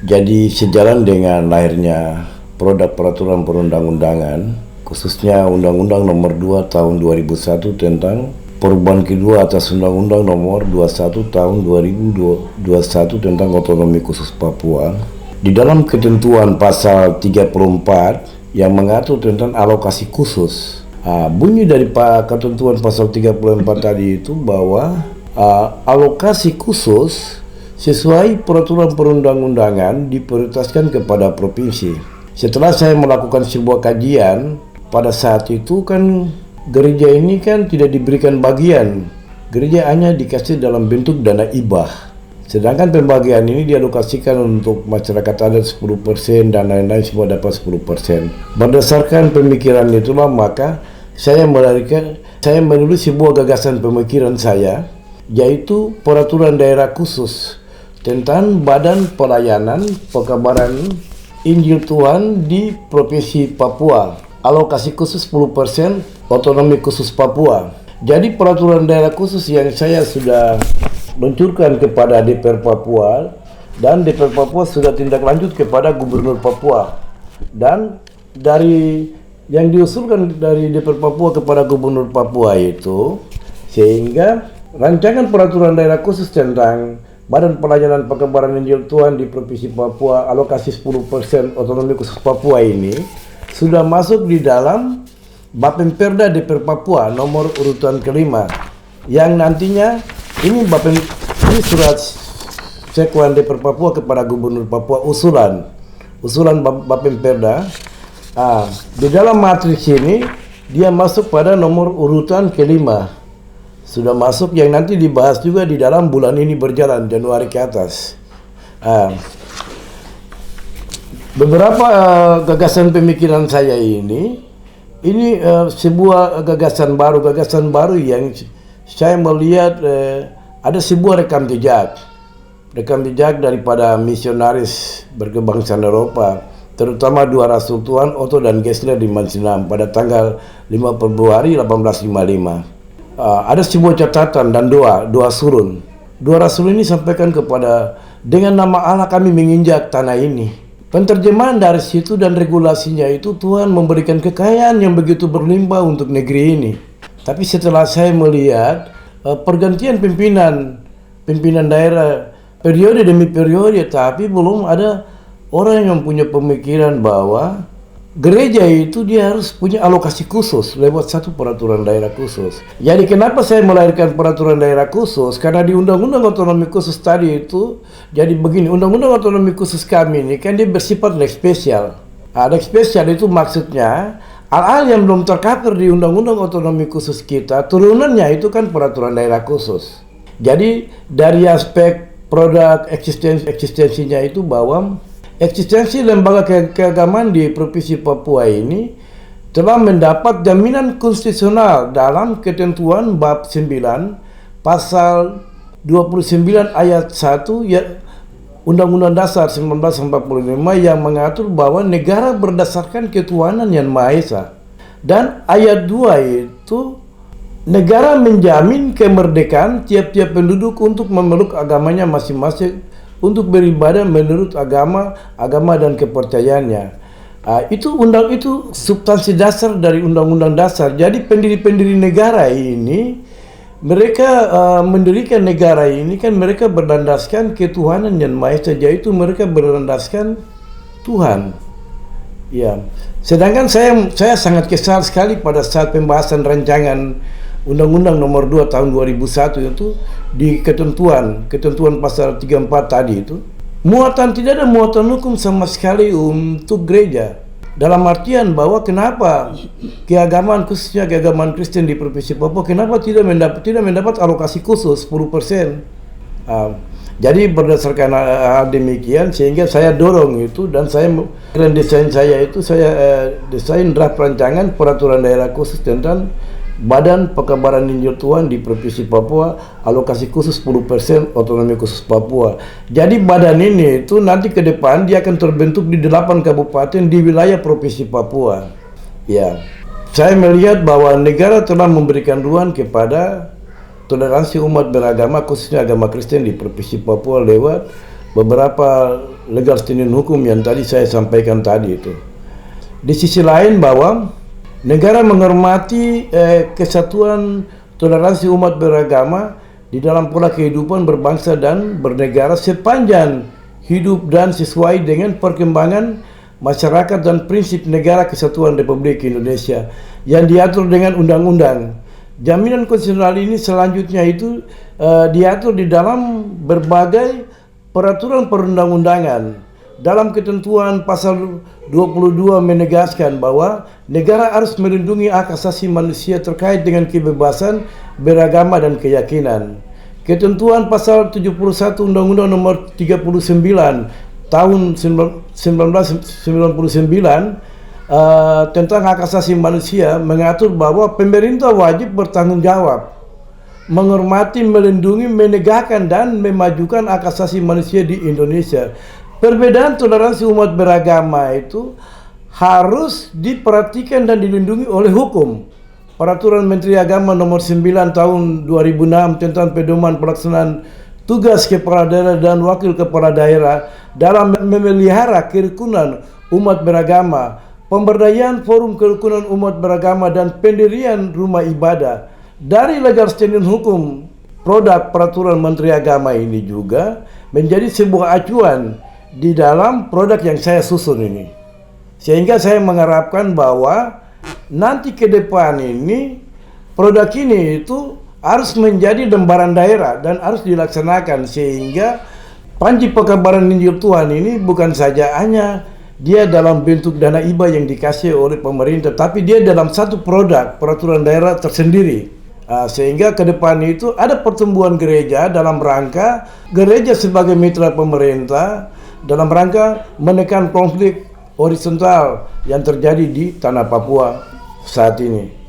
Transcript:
Jadi sejalan dengan lahirnya produk peraturan perundang-undangan, khususnya Undang-Undang Nomor 2 Tahun 2001 tentang perubahan kedua atas Undang-Undang Nomor 21 Tahun 2021 tentang otonomi khusus Papua, di dalam ketentuan pasal 34 yang mengatur tentang alokasi khusus. Bunyi dari ketentuan pasal 34 tadi itu bahwa alokasi khusus sesuai peraturan perundang-undangan diprioritaskan kepada provinsi. Setelah saya melakukan sebuah kajian, pada saat itu kan gereja ini kan tidak diberikan bagian. Gereja hanya dikasih dalam bentuk dana hibah. Sedangkan pembagian ini dialokasikan untuk masyarakat adat 10% dan lain-lain, semua dapat 10%. Berdasarkan pemikiran itulah maka saya menulis sebuah gagasan pemikiran saya, yaitu peraturan daerah khusus tentang Badan Pelayanan Pekabaran Injil Tuhan di Provinsi Papua, alokasi khusus 10%, otonomi khusus Papua. Jadi peraturan daerah khusus yang saya sudah luncurkan kepada DPR Papua, dan DPR Papua sudah tindak lanjut kepada Gubernur Papua, dan dari yang diusulkan dari DPR Papua kepada Gubernur Papua itu, sehingga rancangan peraturan daerah khusus tentang Badan Pelayanan Pekabaran Injil Tuhan di Provinsi Papua, alokasi 10% otonomi khusus Papua ini sudah masuk di dalam Bapemperda DPR Papua nomor urutan kelima, yang nantinya ini surat sekuan DPR Papua kepada Gubernur Papua, usulan Bapemperda. Di dalam matriks ini dia masuk pada nomor urutan kelima. Sudah masuk, yang nanti dibahas juga di dalam bulan ini berjalan, Januari ke atas. Beberapa gagasan pemikiran saya ini sebuah gagasan baru yang saya melihat ada sebuah rekam jejak daripada misionaris berkebangsaan Eropa, terutama dua rasul Tuhan Otto dan Gessler di Mansinam pada tanggal 5 Februari 1855. Ada sebuah catatan dan doa surun. Dua rasul ini sampaikan kepada, dengan nama Allah kami menginjak tanah ini. Penterjemahan dari situ dan regulasinya itu, Tuhan memberikan kekayaan yang begitu berlimpah untuk negeri ini. Tapi setelah saya melihat pergantian pimpinan daerah periode demi periode, tapi belum ada orang yang punya pemikiran bahwa gereja itu dia harus punya alokasi khusus lewat satu peraturan daerah khusus. Jadi kenapa saya melahirkan peraturan daerah khusus? Karena di Undang-Undang Otonomi Khusus tadi itu, jadi begini, Undang-Undang Otonomi Khusus kami ini kan dia bersifat lex spesial. Lex spesial itu maksudnya hal-hal yang belum tercover di Undang-Undang Otonomi Khusus kita, turunannya itu kan peraturan daerah khusus. Jadi dari aspek produk eksistensinya itu bahwa eksistensi lembaga keagamaan di Provinsi Papua ini telah mendapat jaminan konstitusional dalam ketentuan bab 9 pasal 29 ayat 1 ya Undang-Undang Dasar 1945 yang mengatur bahwa negara berdasarkan ketuhanan yang Maha Esa. Dan ayat 2 itu negara menjamin kemerdekaan tiap-tiap penduduk untuk memeluk agamanya masing-masing, untuk beribadah menurut agama dan kepercayaannya. Itu substansi dasar dari Undang-Undang Dasar. Jadi pendiri-pendiri negara ini, mereka mendirikan negara ini kan mereka berlandaskan ketuhanan yang Maha Esa, yaitu mereka berlandaskan Tuhan. Ya. Sedangkan saya sangat kesal sekali pada saat pembahasan rancangan Undang-Undang Nomor 2 Tahun 2001 itu di ketentuan pasal 34 tadi itu tidak ada muatan hukum sama sekali untuk gereja. Dalam artian bahwa kenapa keagamaan, khususnya keagamaan Kristen di Provinsi Papua, kenapa tidak mendapat alokasi khusus 10%. Jadi berdasarkan hal demikian, sehingga saya dorong itu, dan desain draft rancangan peraturan daerah khusus tentang Badan Pekabaran Injil Tuhan di Provinsi Papua, alokasi khusus 10% otonomi khusus Papua. Jadi badan ini itu nanti ke depan dia akan terbentuk di 8 kabupaten di wilayah Provinsi Papua. Ya, saya melihat bahwa negara telah memberikan ruang kepada toleransi umat beragama, khususnya agama Kristen di Provinsi Papua lewat beberapa legal standing hukum yang tadi saya sampaikan tadi itu. Di sisi lain bahwa negara menghormati kesatuan toleransi umat beragama di dalam pola kehidupan berbangsa dan bernegara sepanjang hidup dan sesuai dengan perkembangan masyarakat dan prinsip negara kesatuan Republik Indonesia yang diatur dengan undang-undang. Jaminan konstitusional ini selanjutnya itu diatur di dalam berbagai peraturan perundang-undangan. Dalam ketentuan pasal 22 menegaskan bahwa negara harus melindungi hak asasi manusia terkait dengan kebebasan beragama dan keyakinan. Ketentuan pasal 71 Undang-Undang Nomor 39 tahun 1999 tentang hak asasi manusia mengatur bahwa pemerintah wajib bertanggung jawab menghormati, melindungi, menegakkan dan memajukan hak asasi manusia di Indonesia. Perbedaan toleransi umat beragama itu harus diperhatikan dan dilindungi oleh hukum. Peraturan Menteri Agama Nomor 9 tahun 2006 tentang pedoman pelaksanaan tugas kepala daerah dan wakil kepala daerah dalam memelihara kerukunan umat beragama, pemberdayaan forum kerukunan umat beragama dan pendirian rumah ibadah. Dari legal standing hukum, produk peraturan Menteri Agama ini juga menjadi sebuah acuan di dalam produk yang saya susun ini. Sehingga saya mengharapkan bahwa nanti ke depan ini produk ini itu harus menjadi lembaran daerah dan harus dilaksanakan, sehingga Panji Pekabaran Ninjil Tuhan ini bukan saja hanya dia dalam bentuk dana hibah yang dikasih oleh pemerintah, tapi dia dalam satu produk peraturan daerah tersendiri. Sehingga ke depan itu ada pertumbuhan gereja dalam rangka gereja sebagai mitra pemerintah dalam rangka menekan konflik horizontal yang terjadi di tanah Papua saat ini.